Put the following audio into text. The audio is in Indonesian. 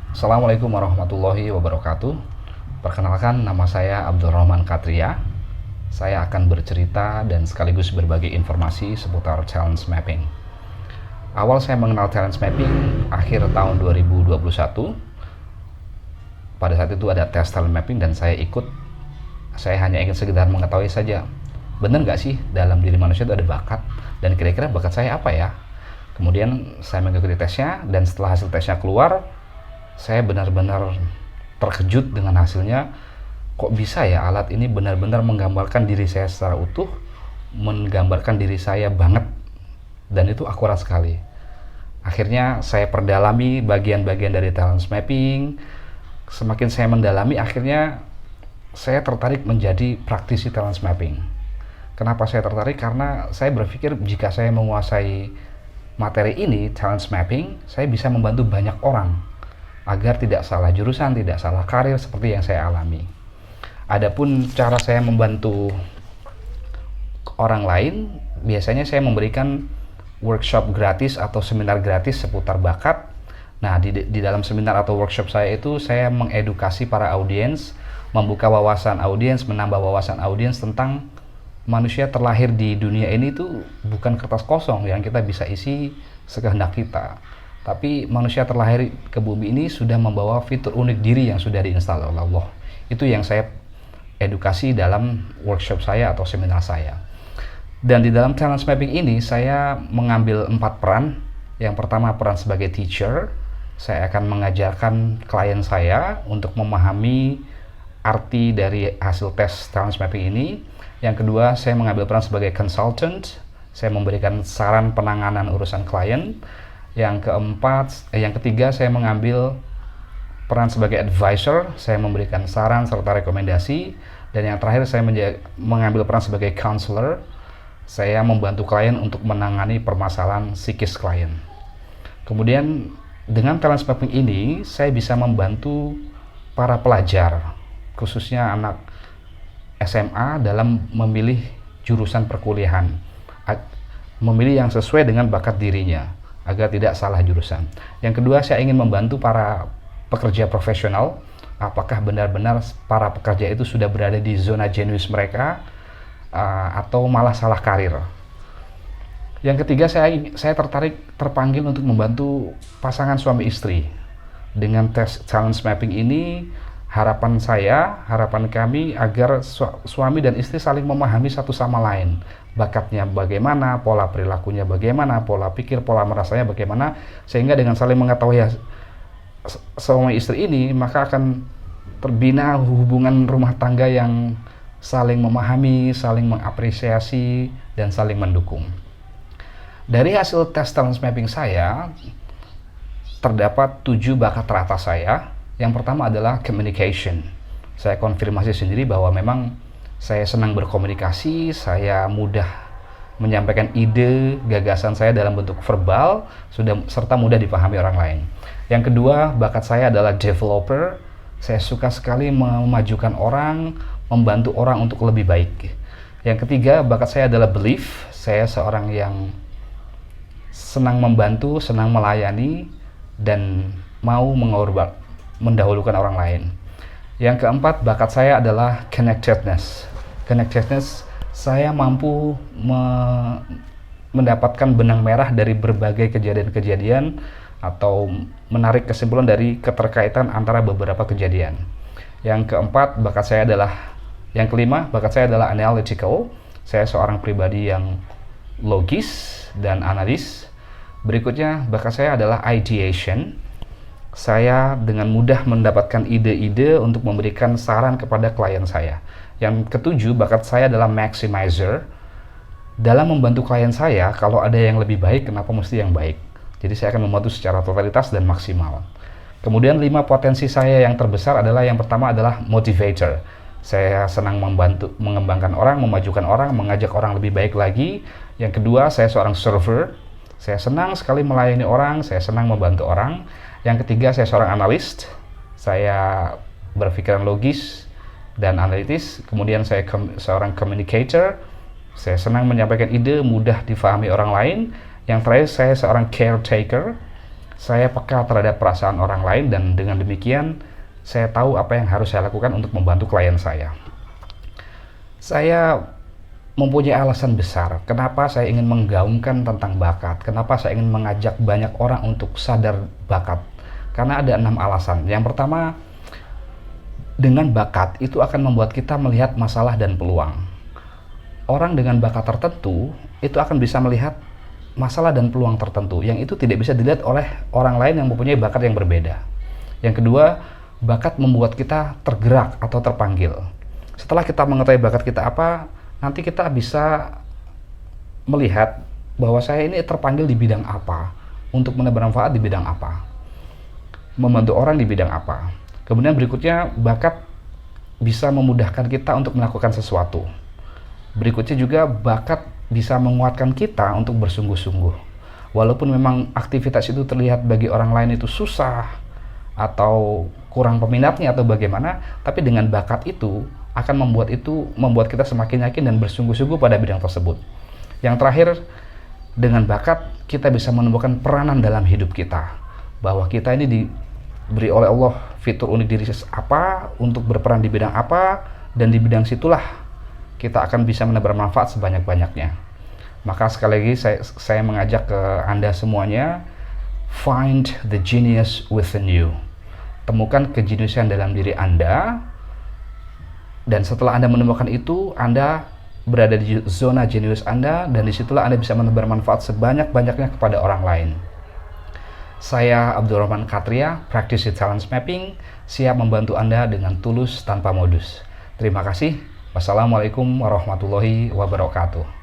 Assalamualaikum warahmatullahi wabarakatuh. Perkenalkan, nama saya Abdurrahman Katria. Saya akan bercerita dan sekaligus berbagi informasi seputar talent mapping. Awal saya mengenal talent mapping akhir tahun 2021. Pada saat itu ada tes talent mapping dan saya ikut. Saya hanya ingin sekedar mengetahui saja, benar nggak sih dalam diri manusia itu ada bakat, dan kira-kira bakat saya apa ya. Kemudian saya mengikuti tesnya, dan setelah hasil tesnya keluar, saya benar-benar terkejut dengan hasilnya. Kok bisa ya alat ini benar-benar menggambarkan diri saya secara utuh, menggambarkan diri saya banget, dan itu akurat sekali. Akhirnya saya perdalami bagian-bagian dari talent mapping. Semakin saya mendalami, akhirnya saya tertarik menjadi praktisi talent mapping. Kenapa saya tertarik? Karena saya berpikir jika saya menguasai materi ini, talent mapping, saya bisa membantu banyak orang agar tidak salah jurusan, tidak salah karir seperti yang saya alami. Adapun cara saya membantu orang lain, biasanya saya memberikan workshop gratis atau seminar gratis seputar bakat. Nah, di dalam seminar atau workshop saya itu saya mengedukasi para audiens, membuka wawasan audiens, menambah wawasan audiens tentang manusia terlahir di dunia ini tuh bukan kertas kosong yang kita bisa isi sekehendak kita. Tapi manusia terlahir ke bumi ini sudah membawa fitur unik diri yang sudah diinstal oleh Allah. Itu yang saya edukasi dalam workshop saya atau seminar saya. Dan di dalam talent mapping ini saya mengambil 4 peran. Yang pertama, peran sebagai teacher. Saya akan mengajarkan klien saya untuk memahami arti dari hasil tes talent mapping ini. Yang kedua, saya mengambil peran sebagai consultant. Saya memberikan saran penanganan urusan klien. Yang ketiga, saya mengambil peran sebagai advisor. Saya memberikan saran serta rekomendasi. Dan yang terakhir, saya mengambil peran sebagai counselor. Saya membantu klien untuk menangani permasalahan psikis klien. Kemudian dengan talent mapping ini, saya bisa membantu para pelajar, khususnya anak SMA, dalam memilih jurusan perkuliahan, memilih yang sesuai dengan bakat dirinya agar tidak salah jurusan. Yang kedua, saya ingin membantu para pekerja profesional, apakah benar-benar para pekerja itu sudah berada di zona jenius mereka atau malah salah karir. Yang ketiga, saya terpanggil untuk membantu pasangan suami istri. Dengan tes talent mapping ini, harapan kami agar suami dan istri saling memahami satu sama lain. Bakatnya bagaimana, pola perilakunya bagaimana, pola pikir, pola merasanya bagaimana, sehingga dengan saling mengetahui suami istri ini, maka akan terbina hubungan rumah tangga yang saling memahami, saling mengapresiasi, dan saling mendukung. Dari hasil tes talent mapping saya, terdapat 7 bakat teratas saya. Yang pertama adalah communication. Saya konfirmasi sendiri bahwa memang saya senang berkomunikasi, saya mudah menyampaikan ide, gagasan saya dalam bentuk verbal, serta mudah dipahami orang lain. Yang kedua, bakat saya adalah developer. Saya suka sekali memajukan orang, membantu orang untuk lebih baik. Yang ketiga, bakat saya adalah belief. Saya seorang yang senang membantu, senang melayani, dan mau mendahulukan orang lain. Yang keempat, bakat saya adalah connectedness. Connectedness, saya mampu mendapatkan benang merah dari berbagai kejadian-kejadian atau menarik kesimpulan dari keterkaitan antara beberapa kejadian. Yang kelima, bakat saya adalah analytical. Saya seorang pribadi yang logis dan analis. Berikutnya, bakat saya adalah ideation. Saya dengan mudah mendapatkan ide-ide untuk memberikan saran kepada klien saya. Yang ketujuh, bakat saya adalah maximizer. Dalam membantu klien saya, kalau ada yang lebih baik, kenapa mesti yang baik? Jadi saya akan membantu secara totalitas dan maksimal. Kemudian 5 potensi saya yang terbesar adalah, yang pertama adalah motivator. Saya senang mengembangkan orang, memajukan orang, mengajak orang lebih baik lagi. Yang kedua, saya seorang server. Saya senang sekali melayani orang, saya senang membantu orang. Yang ketiga, saya seorang analis. Saya berpikiran logis dan analitis. Kemudian saya seorang communicator. Saya senang menyampaikan ide, mudah difahami orang lain. Yang terakhir, saya seorang caretaker. Saya peka terhadap perasaan orang lain dan dengan demikian saya tahu apa yang harus saya lakukan untuk membantu klien saya. Saya mempunyai alasan besar kenapa saya ingin menggaungkan tentang bakat, kenapa saya ingin mengajak banyak orang untuk sadar bakat. Karena ada 6 alasan. Yang pertama, dengan bakat itu akan membuat kita melihat masalah dan peluang. Orang dengan bakat tertentu itu akan bisa melihat masalah dan peluang tertentu yang itu tidak bisa dilihat oleh orang lain yang mempunyai bakat yang berbeda. Yang kedua, bakat membuat kita tergerak atau terpanggil. Setelah kita mengetahui bakat kita apa, nanti kita bisa melihat bahwa saya ini terpanggil di bidang apa, untuk menebar manfaat di bidang apa, membantu orang di bidang apa. Kemudian berikutnya, bakat bisa memudahkan kita untuk melakukan sesuatu. Berikutnya juga, bakat bisa menguatkan kita untuk bersungguh-sungguh. Walaupun memang aktivitas itu terlihat bagi orang lain itu susah, atau kurang peminatnya atau bagaimana, tapi dengan bakat itu akan membuat kita semakin yakin dan bersungguh-sungguh pada bidang tersebut. Yang terakhir, dengan bakat kita bisa menemukan peranan dalam hidup kita, bahwa kita ini diberi oleh Allah fitur unik diri apa, untuk berperan di bidang apa, dan di bidang situlah kita akan bisa menebar manfaat sebanyak-banyaknya. Maka sekali lagi saya mengajak ke Anda semuanya, find the genius within you. Temukan kejeniusan dalam diri Anda, dan setelah Anda menemukan itu, Anda berada di zona jenius Anda, dan disitulah Anda bisa menebar manfaat sebanyak-banyaknya kepada orang lain. Saya Abdurrahman Katria, praktisi Talent Mapping, siap membantu Anda dengan tulus tanpa modus. Terima kasih. Wassalamualaikum warahmatullahi wabarakatuh.